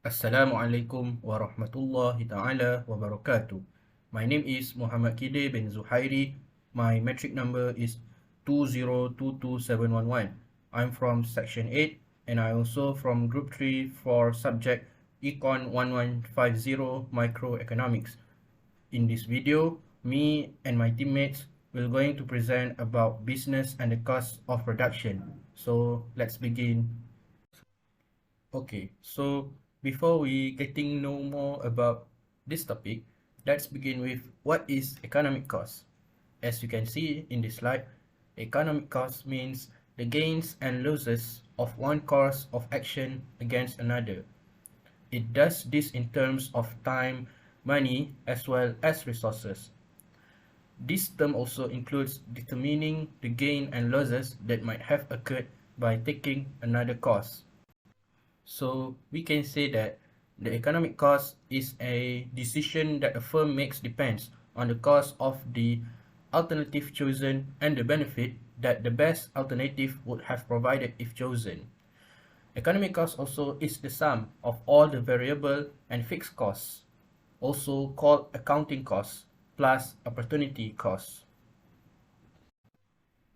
Assalamualaikum warahmatullahi ta'ala wabarakatuh. My name is Muhammad Kide bin Zuhairi. My metric number is 2022711. I'm from section 8 and I also from group 3 for subject ECON 1150 Microeconomics. In this video, me and my teammates will going to present about business and the cost of production. So let's begin. Okay, so before we getting know more about this topic, let's begin with what is economic cost. As you can see in this slide, economic cost means the gains and losses of one course of action against another. It does this in terms of time, money, as well as resources. This term also includes determining the gain and losses that might have occurred by taking another course. So we can say that the economic cost is a decision that a firm makes depends on the cost of the alternative chosen and the benefit that the best alternative would have provided if chosen. Economic cost also is the sum of all the variable and fixed costs, also called accounting costs, plus opportunity costs.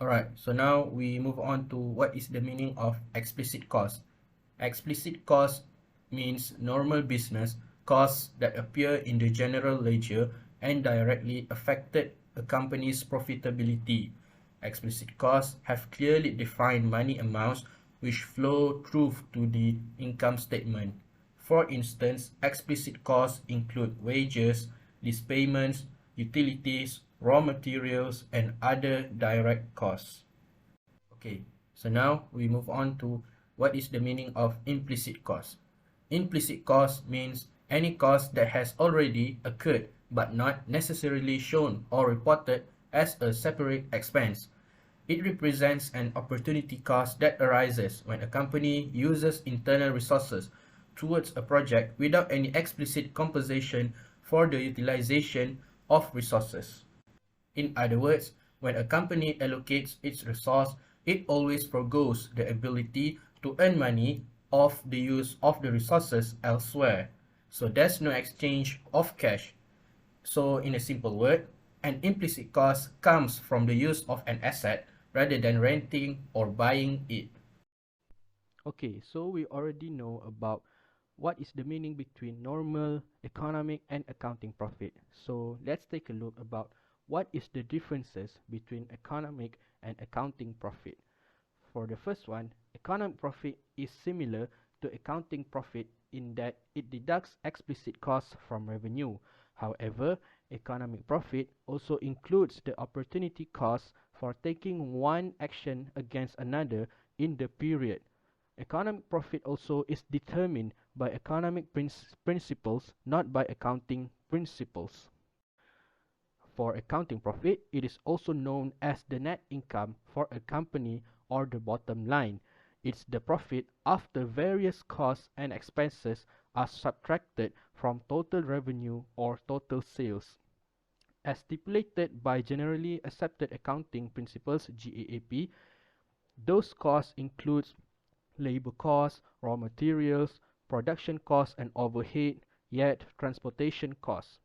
Alright, so now we move on to what is the meaning of explicit cost. Explicit cost means normal business costs that appear in the general ledger and directly affected a company's profitability. Explicit costs have clearly defined money amounts which flow through to the income statement. For instance, explicit costs include wages, lease payments, utilities, raw materials, and other direct costs. Okay, so now we move on to what is the meaning of implicit cost. Implicit cost means any cost that has already occurred but not necessarily shown or reported as a separate expense. It represents an opportunity cost that arises when a company uses internal resources towards a project without any explicit compensation for the utilization of resources. In other words, when a company allocates its resource, it always forgoes the ability to earn money off the use of the resources elsewhere. So there's no exchange of cash. So in a simple word, an implicit cost comes from the use of an asset rather than renting or buying it. Okay, so we already know about what is the meaning between normal, economic, and accounting profit. So let's take a look about what is the differences between economic and accounting profit. For the first one, economic profit is similar to accounting profit in that it deducts explicit costs from revenue. However, economic profit also includes the opportunity cost for taking one action against another in the period. Economic profit also is determined by economic principles, not by accounting principles. For accounting profit, it is also known as the net income for a company or the bottom line. It's the profit after various costs and expenses are subtracted from total revenue or total sales. As stipulated by generally accepted accounting principles GAAP, those costs include labor costs, raw materials, production costs and overhead, yet transportation costs.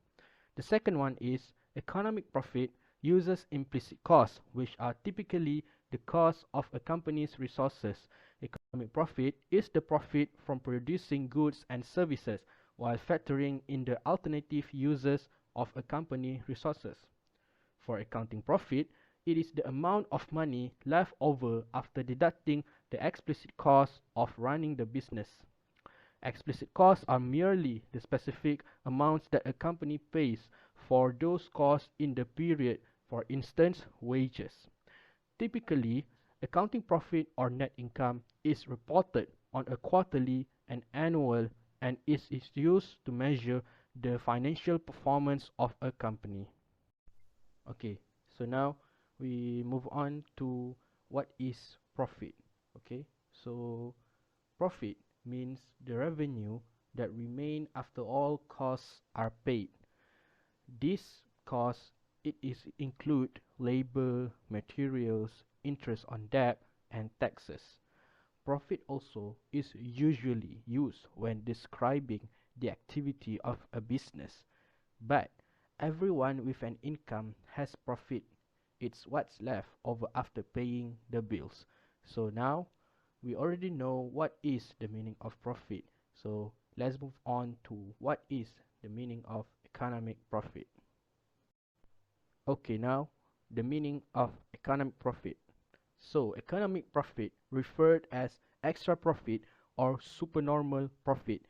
The second one is economic profit uses implicit costs, which are typically the cost of a company's resources. Economic profit is the profit from producing goods and services while factoring in the alternative uses of a company resources. For accounting profit, it is the amount of money left over after deducting the explicit cost of running the business. Explicit costs are merely the specific amounts that a company pays for those costs in the period, for instance, wages. Typically, accounting profit or net income is reported on a quarterly and annual and is used to measure the financial performance of a company. Okay, so now we move on to what is profit. Okay, so profit means the revenue that remain after all costs are paid. This cost it is include labor, materials, interest on debt, and taxes. Profit also is usually used when describing the activity of a business, but everyone with an income has profit. It's what's left over after paying the bills. So now we already know what is the meaning of profit. So let's move on to what is the meaning of economic profit. Okay, now the meaning of economic profit. So economic profit referred as extra profit or supernormal profit.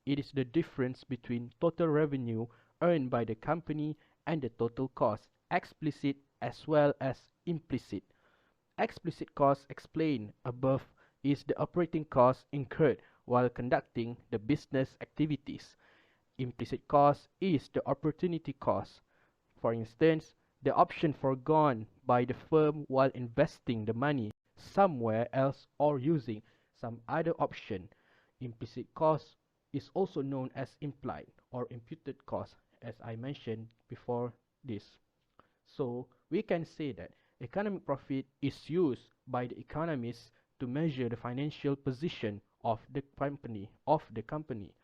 It is the difference between total revenue earned by the company and the total cost, explicit as well as implicit. Explicit cost explained above is the operating cost incurred while conducting the business activities. Implicit cost is the opportunity cost. For instance, the option foregone by the firm while investing the money somewhere else or using some other option. Implicit cost is also known as implied or imputed cost, as I mentioned before this. So we can say that economic profit is used by the economists to measure the financial position of the company.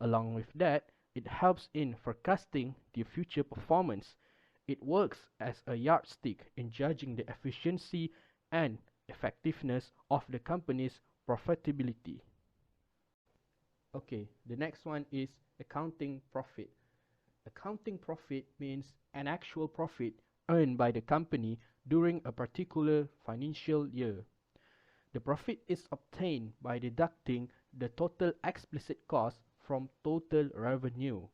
Along with that, it helps in forecasting the future performance. It works as a yardstick in judging the efficiency and effectiveness of the company's profitability. Okay, the next one is accounting profit. Accounting profit means an actual profit earned by the company during a particular financial year. The profit is obtained by deducting the total explicit cost from total revenue.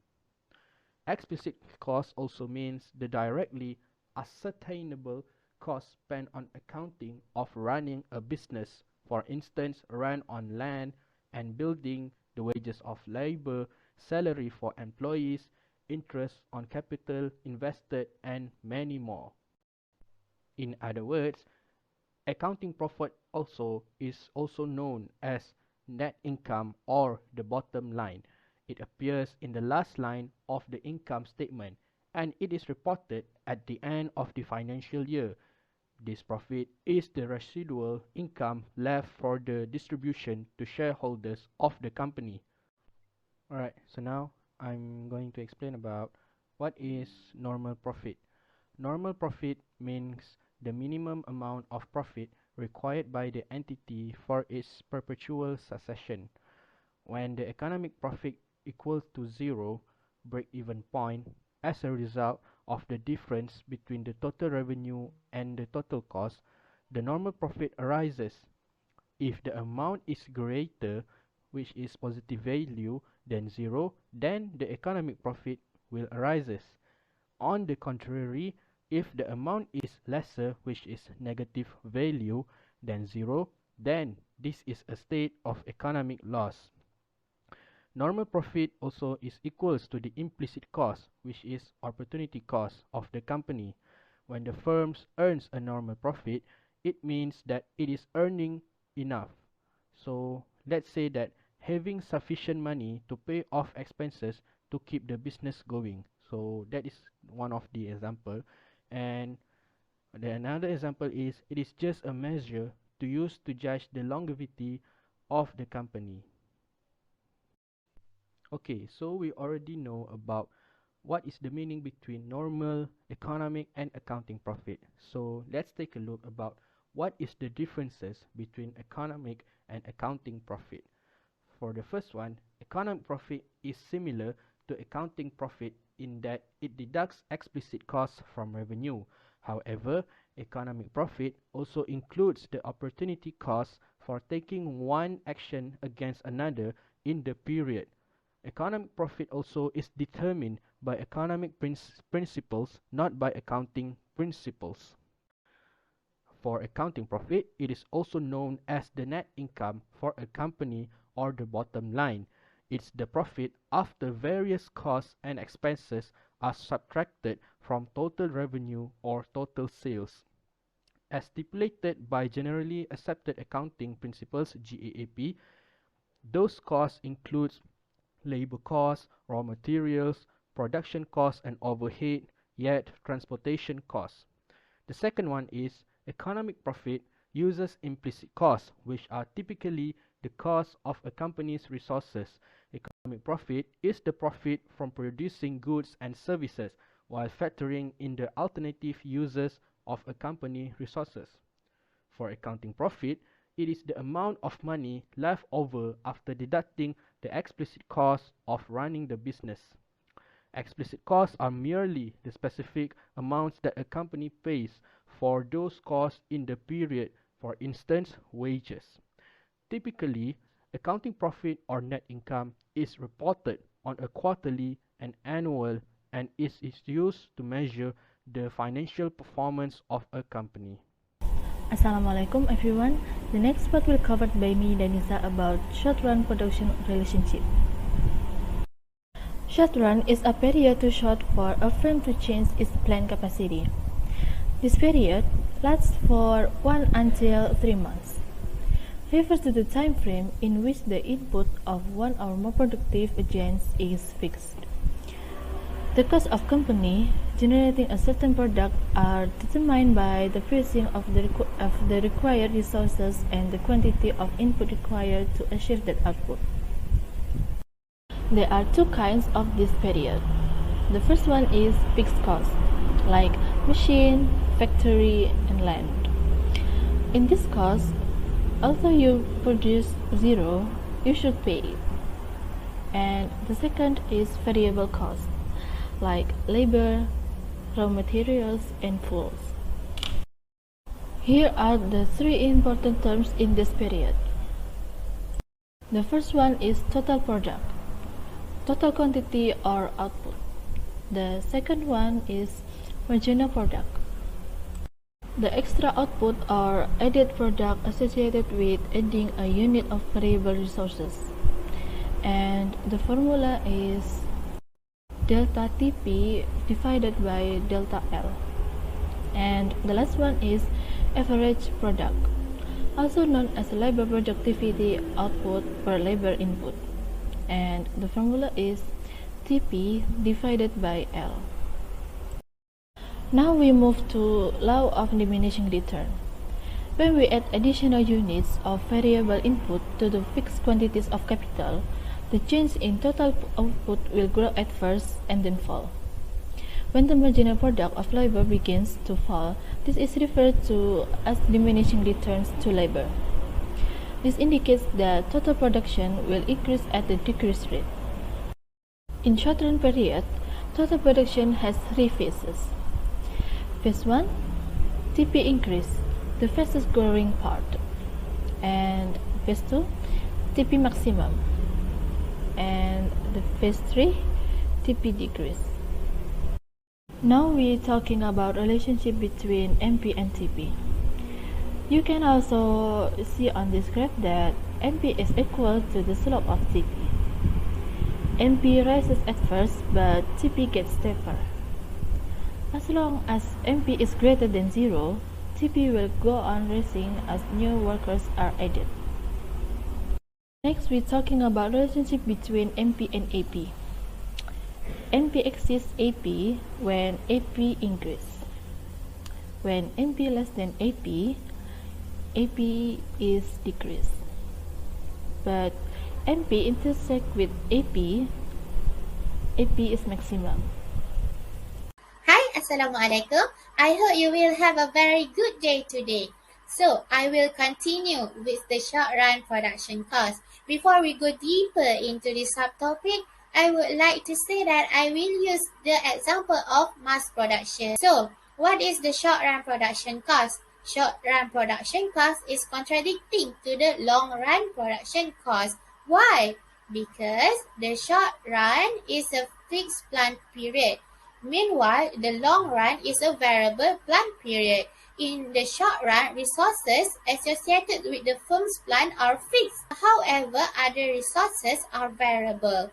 Explicit cost also means the directly ascertainable cost spent on accounting of running a business, for instance, rent on land and building, the wages of labor, salary for employees, interest on capital invested, and many more. In other words, accounting profit also is also known as net income or the bottom line. It appears in the last line of the income statement and it is reported at the end of the financial year. This profit is the residual income left for the distribution to shareholders of the company. Alright, so now I'm going to explain about what is normal profit. Normal profit means the minimum amount of profit required by the entity for its perpetual succession. When the economic profit equals to zero, break-even point, as a result of the difference between the total revenue and the total cost, the normal profit arises. If the amount is greater, which is positive value, than zero, then the economic profit will arises. On the contrary, if the amount is lesser, which is negative value, than zero, then this is a state of economic loss. Normal profit also is equals to the implicit cost, which is opportunity cost of the company. When the firm earns a normal profit, it means that it is earning enough. So let's say that having sufficient money to pay off expenses to keep the business going. So that is one of the example. And another example is it is just a measure to use to judge the longevity of the company. Okay, so we already know about what is the meaning between normal, economic, and accounting profit. So let's take a look about what is the differences between economic and accounting profit. For the first one, economic profit is similar to accounting profit in that it deducts explicit costs from revenue. However, economic profit also includes the opportunity cost for taking one action against another in the period. Economic profit also is determined by economic principles, not by accounting principles. For accounting profit, it is also known as the net income for a company or the bottom line. It's the profit after various costs and expenses are subtracted from total revenue or total sales. As stipulated by generally accepted accounting principles GAAP, those costs include labor costs, raw materials, production costs and overhead, yet transportation costs. The second one is economic profit uses implicit costs, which are typically the cost of a company's resources. Economic profit is the profit from producing goods and services while factoring in the alternative uses of a company resources. For accounting profit, it is the amount of money left over after deducting the explicit cost of running the business. Explicit costs are merely the specific amounts that a company pays for those costs in the period, for instance, wages. Typically, accounting profit or net income is reported on a quarterly and annual and is used to measure the financial performance of a company. Assalamualaikum everyone. The next part will covered by me Danisa about short-run production relationship. Short-run is a period too short for a firm to change its plant capacity. This period lasts for 1 until 3 months. Refers to the time frame in which the input of one or more productive agents is fixed. The cost of company generating a certain product are determined by the pricing of the required resources and the quantity of input required to achieve that output. There are two kinds of this period. The first one is fixed cost, like machine, factory, and land. In this cost, although you produce zero, you should pay it. And the second is variable cost, like labor, raw materials, and fuels. Here are the three important terms in this period. The first one is total product, total quantity or output. The second one is marginal product, the extra output or added product associated with adding a unit of variable resources. And the formula is delta Tp divided by delta L. And the last one is average product, also known as labor productivity output per labor input. And the formula is Tp divided by L. Now we move to law of diminishing return. When we add additional units of variable input to the fixed quantities of capital, the change in total output will grow at first and then fall. When the marginal product of labor begins to fall, this is referred to as diminishing returns to labor. This indicates that total production will increase at a decreased rate. In short-run period, total production has three phases. Phase 1, Tp increase, the fastest growing part. And phase 2, Tp maximum. And the phase 3, Tp decrease. Now we're talking about relationship between MP and Tp. You can also see on this graph that MP is equal to the slope of Tp. MP rises at first, but Tp gets steeper. As long as MP is greater than 0, Tp will go on rising as new workers are added. Next, we're talking about relationship between MP and AP. MP exceeds AP when AP increase. When MP less than AP, AP is decreased. But MP intersect with AP, AP is maximum. Hi, Assalamualaikum. I hope you will have a very good day today. So, I will continue with the short run production cost. Before we go deeper into this subtopic, I would like to say that I will use the example of mass production. So, what is the short run production cost? Short run production cost is contradicting to the long run production cost. Why? Because the short run is a fixed plant period. Meanwhile, the long run is a variable plant period. In the short run, resources associated with the firm's plant are fixed. However, other resources are variable.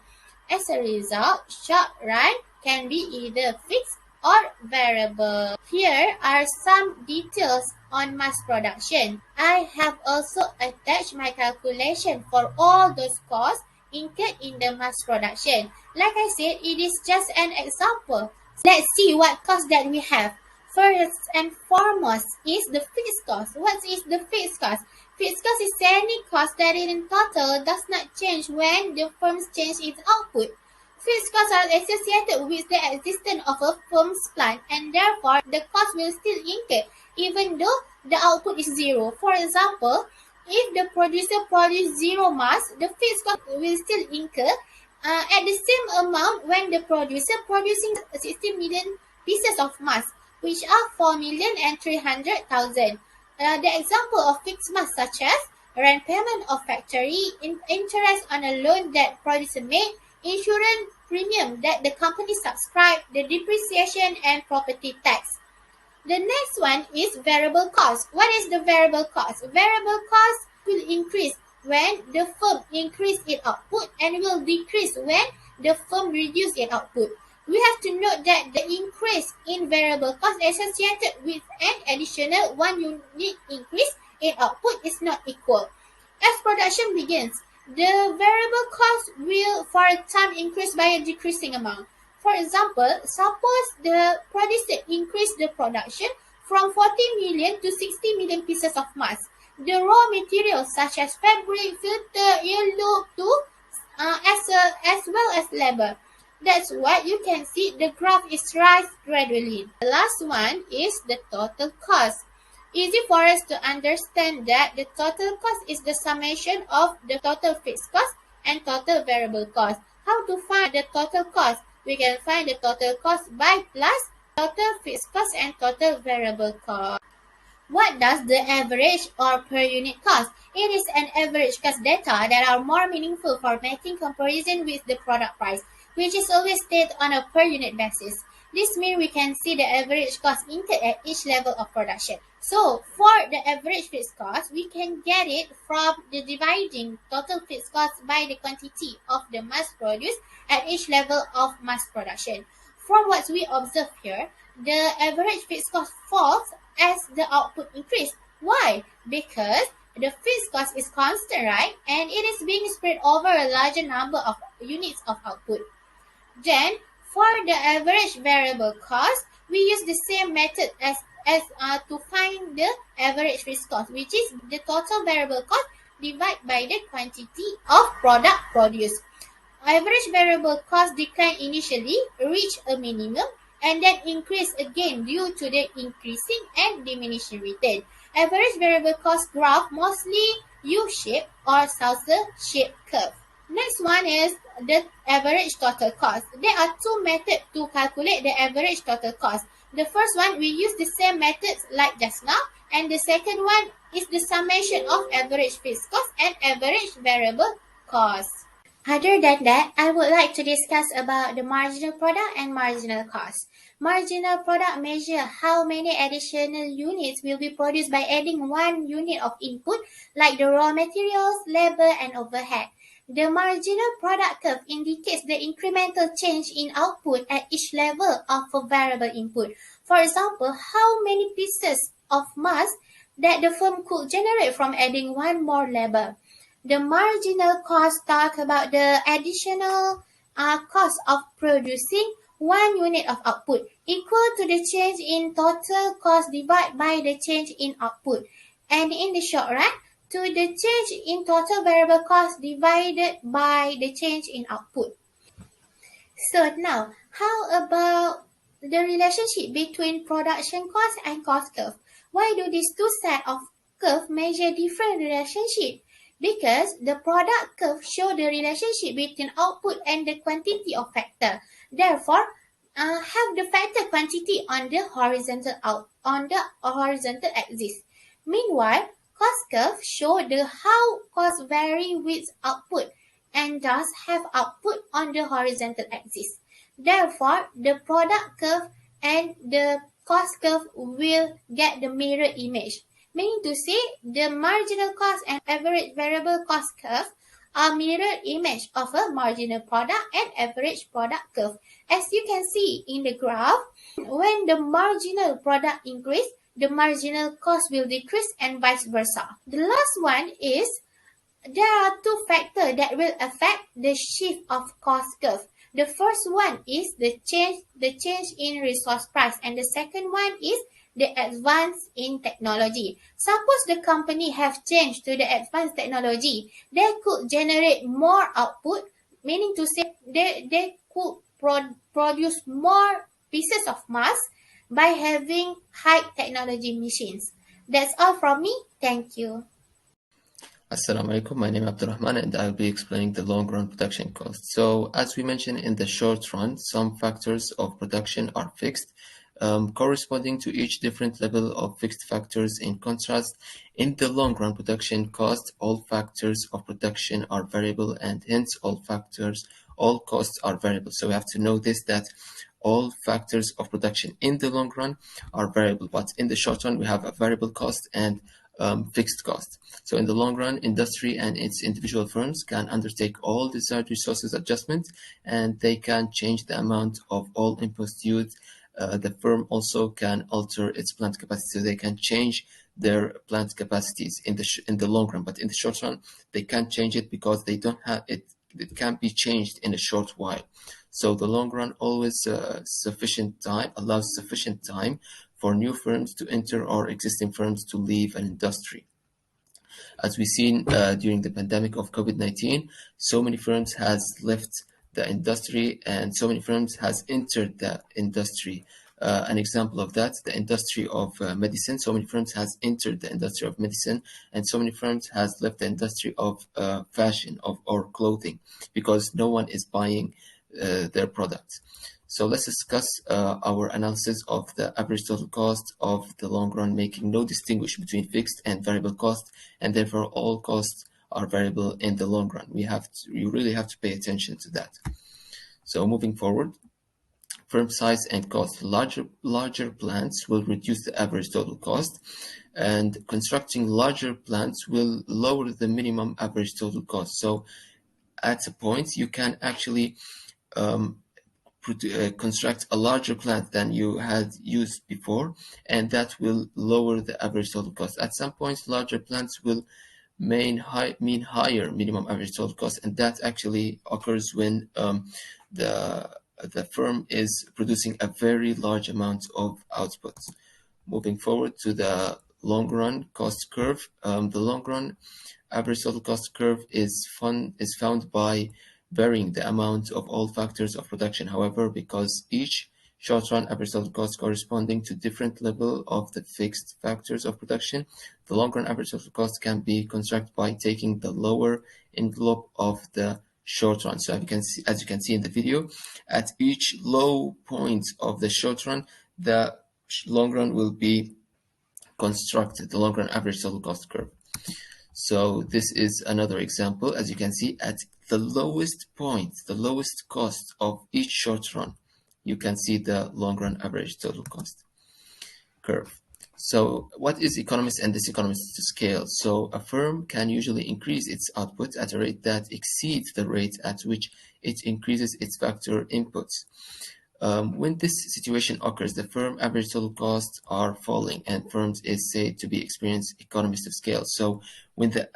As a result, short run can be either fixed or variable. Here are some details on mass production. I have also attached my calculation for all those costs incurred in the mass production. Like I said, it is just an example. Let's see what cost that we have. First and foremost is the fixed cost. What is the fixed cost? Fixed cost is any cost that in total does not change when the firm changes its output. Fixed costs are associated with the existence of a firm's plant, and therefore the cost will still incur even though the output is zero. For example, if the producer produces zero mass, the fixed cost will still incur at the same amount when the producer producing 60 million pieces of mass, which are 4,300,000. The example of fixed mass such as rent payment of factory, interest on a loan that producer made, insurance premium that the company subscribed, the depreciation and property tax. The next one is variable cost. What is the variable cost? Variable cost will increase when the firm increase its output and will decrease when the firm reduce its output. We have to note that the increase in variable cost associated with an additional 1 unit increase in output is not equal. As production begins, the variable cost will for a time increase by a decreasing amount. For example, suppose the producer increased the production from 40 million to 60 million pieces of mass. The raw materials such as fabric, filter, earlobe, too, as well as labor. That's why you can see the graph is rise gradually. The last one is the total cost. Easy for us to understand that the total cost is the summation of the total fixed cost and total variable cost. How to find the total cost? We can find the total cost by plus total fixed cost and total variable cost. What does the average or per unit cost? It is an average cost data that are more meaningful for making comparison with the product price, which is always stated on a per unit basis. This means we can see the average cost incurred at each level of production. So, for the average fixed cost, we can get it from the dividing total fixed cost by the quantity of the mass produced at each level of mass production. From what we observe here, the average fixed cost falls as the output increase. Why? Because the fixed cost is constant, right? And it is being spread over a larger number of units of output. Then, for the average variable cost, we use the same method as to find the average fixed cost, which is the total variable cost divided by the quantity of product produced. Average variable cost decline initially, reach a minimum, and then increase again due to the increasing and diminishing return. Average variable cost graph mostly U-shaped or saucer-shaped curve. Next one is the average total cost. There are two methods to calculate the average total cost. The first one, we use the same methods like just now, and the second one is the summation of average fixed cost and average variable cost. Other than that, I would like to discuss about the marginal product and marginal cost. Marginal product measure how many additional units will be produced by adding 1 unit of input like the raw materials, labor, and overhead. The marginal product curve indicates the incremental change in output at each level of a variable input. For example, how many pieces of mass that the firm could generate from adding 1 more labor. The marginal cost talk about the additional cost of producing 1 unit of output equal to the change in total cost divided by the change in output. And in the short run, to the change in total variable cost divided by the change in output. So now, how about the relationship between production cost and cost curve? Why do these two sets of curve measure different relationship? Because the product curve show the relationship between output and the quantity of factor. Therefore, have the factor quantity on the horizontal axis. Meanwhile, cost curve show the how cost vary with output and thus have output on the horizontal axis. Therefore, the product curve and the cost curve will get the mirror image. Meaning to say, the marginal cost and average variable cost curve are mirror image of a marginal product and average product curve. As you can see in the graph, when the marginal product increase, the marginal cost will decrease and vice versa. The last one is there are two factors that will affect the shift of cost curve. The first one is the change in resource price, and the second one is the advance in technology. Suppose the company have changed to the advanced technology, they could generate more output, meaning to say they could produce more pieces of mass by having high technology machines. That's all from me. Thank you. Assalamu alaikum, my name is Abdurrahman and I'll be explaining the long run production cost. So as we mentioned, in the short run, some factors of production are fixed, corresponding to each different level of fixed factors. In contrast, in the long run production cost, all factors of production are variable, and hence all costs are variable. So we have to know this, that all factors of production in the long run are variable, but in the short run we have a variable cost and fixed cost. So in the long run, industry and its individual firms can undertake all desired resources adjustment, and they can change the amount of all inputs used. The firm also can alter its plant capacity, so they can change their plant capacities in the long run, but in the short run they can't change it because they don't have it. It can't be changed in a short while. So the long run always allows sufficient time for new firms to enter or existing firms to leave an industry. As we've seen during the pandemic of COVID-19, so many firms has left the industry and so many firms has entered the industry. An example of that, the industry of medicine. So many firms has entered the industry of medicine, and so many firms has left the industry of fashion or clothing because no one is buying their products. So let's discuss our analysis of the average total cost of the long run, making no distinguish between fixed and variable cost, and therefore all costs are variable in the long run. You really have to pay attention to that. So moving forward, firm size and cost. Larger plants will reduce the average total cost, and constructing larger plants will lower the minimum average total cost. So at a point you can actually construct a larger plant than you had used before, and that will lower the average total cost. At some point, larger plants will mean higher minimum average total cost, and that actually occurs when the firm is producing a very large amount of output. Moving forward to the long run cost curve, the long run average total cost curve is found by varying the amount of all factors of production. However, because each short-run average total cost corresponding to different level of the fixed factors of production, the long-run average total cost can be constructed by taking the lower envelope of the short run. So as you can see in the video, at each low point of the short run, the long run will be constructed, the long run average total cost curve. So this is another example. As you can see, at the lowest point, the lowest cost of each short run, you can see the long run average total cost curve. So what is economists and diseconomists to scale? So a firm can usually increase its output at a rate that exceeds the rate at which it increases its factor inputs. When this situation occurs, the firm average total costs are falling, and firms is said to be experiencing economies of scale. So when the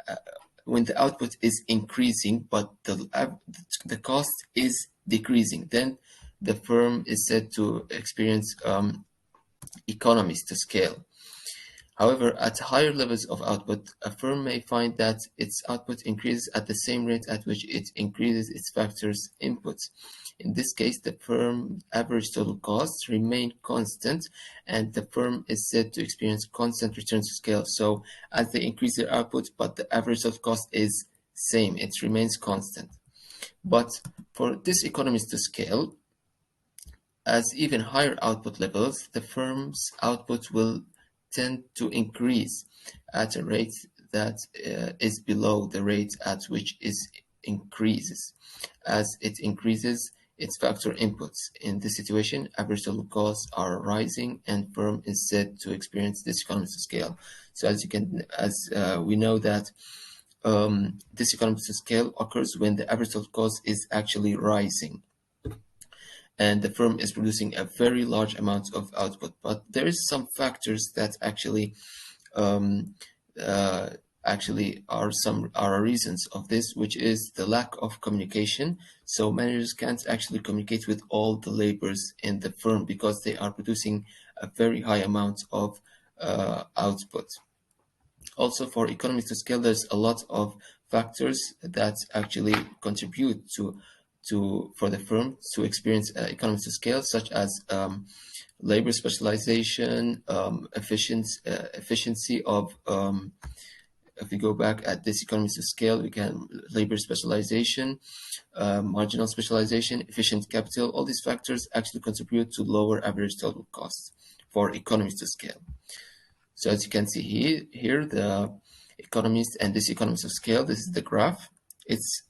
output is increasing but the cost is decreasing, then the firm is said to experience economies to scale. However, at higher levels of output, a firm may find that its output increases at the same rate at which it increases its factors inputs. In this case, the firm average total costs remain constant, and the firm is said to experience constant returns to scale. So as they increase their output, but the average total cost is same, it remains constant. But for this economies to scale, as even higher output levels, the firm's output will tend to increase at a rate that is below the rate at which it increases. As it increases its factor inputs. In this situation, average total costs are rising, and firm is said to experience this economies of scale. So as we know that this economies of scale occurs when the average total cost is actually rising, and the firm is producing a very large amount of output. But there is some factors that actually actually are reasons of this, which is the lack of communication. So managers can't actually communicate with all the laborers in the firm because they are producing a very high amount of output. Also, for economies to scale, there's a lot of factors that actually contribute to for the firm to experience economies to scale, such as labor specialization, efficiency of if we go back at this economies of scale, we can labor specialization, marginal specialization, efficient capital. All these factors actually contribute to lower average total costs for economies to scale. So as you can see here the economies and this economies of scale. This is the graph. It's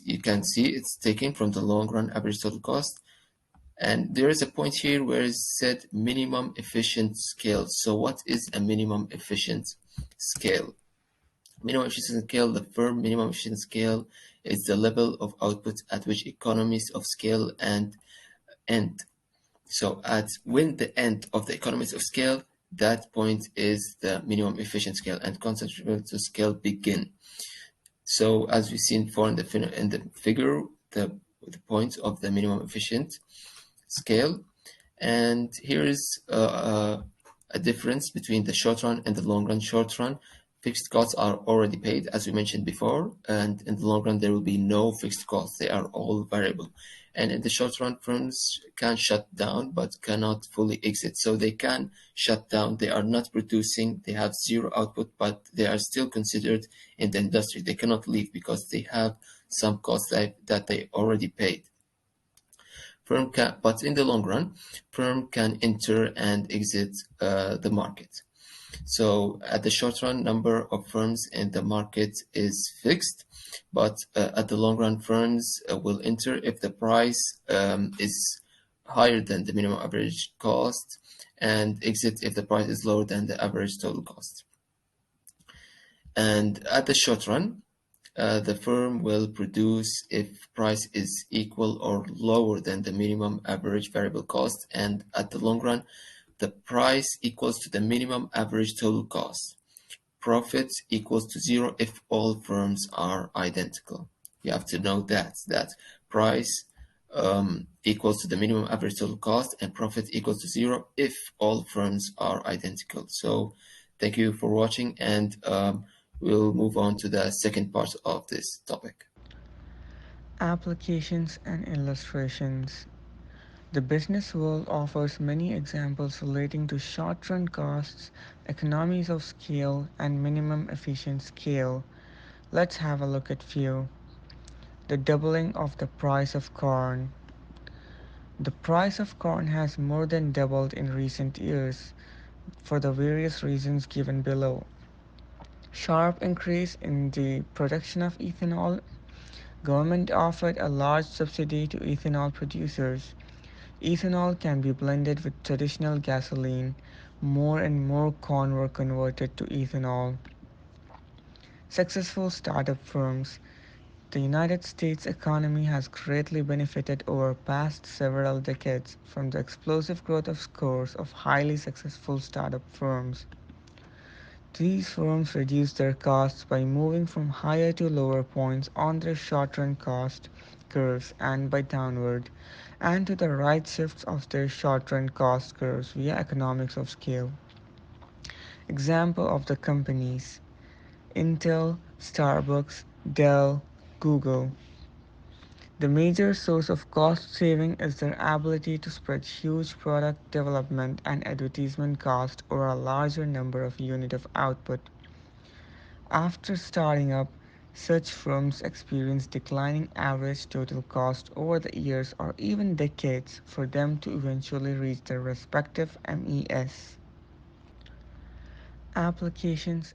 you can see it's taken from the long run average total cost. And there is a point here where it said minimum efficient scale. So what is a minimum efficient scale? Minimum efficient scale, the firm minimum efficient scale is the level of output at which economies of scale and end. So at when the end of the economies of scale, that point is the minimum efficient scale and concentrated to scale begin. So as we've seen before in the figure, the point of the minimum efficient scale. And here is a difference between the short run and the long run. Short run, fixed costs are already paid, as we mentioned before, and in the long run, there will be no fixed costs. They are all variable. And in the short run, firms can shut down but cannot fully exit. So they can shut down. They are not producing. They have zero output, but they are still considered in the industry. They cannot leave because they have some costs that they already paid. But in the long run, firm can enter and exit the market. So at the short run, number of firms in the market is fixed, but at the long run, firms will enter if the price is higher than the minimum average cost, and exit if the price is lower than the average total cost. And at the short run, the firm will produce if price is equal or lower than the minimum average variable cost, and at the long run, the price equals to the minimum average total cost. Profit equals to zero if all firms are identical. You have to know that price equals to the minimum average total cost and profit equals to zero if all firms are identical. So thank you for watching, and we'll move on to the second part of this topic. Applications and illustrations. The business world offers many examples relating to short-run costs, economies of scale, and minimum efficient scale. Let's have a look at few. The doubling of the price of corn. The price of corn has more than doubled in recent years for the various reasons given below. Sharp increase in the production of ethanol. Government offered a large subsidy to ethanol producers. Ethanol can be blended with traditional gasoline. More and more corn were converted to ethanol. Successful startup firms. The United States economy has greatly benefited over past several decades from the explosive growth of scores of highly successful startup firms. These firms reduce their costs by moving from higher to lower points on their short-run cost curves and by downward and to the right shifts of their short-run cost curves via economics of scale. Example of the companies: Intel, Starbucks, Dell, Google. The major source of cost saving is their ability to spread huge product development and advertisement costs over a larger number of units of output. After starting up, such firms experience declining average total cost over the years or even decades for them to eventually reach their respective MES. Applications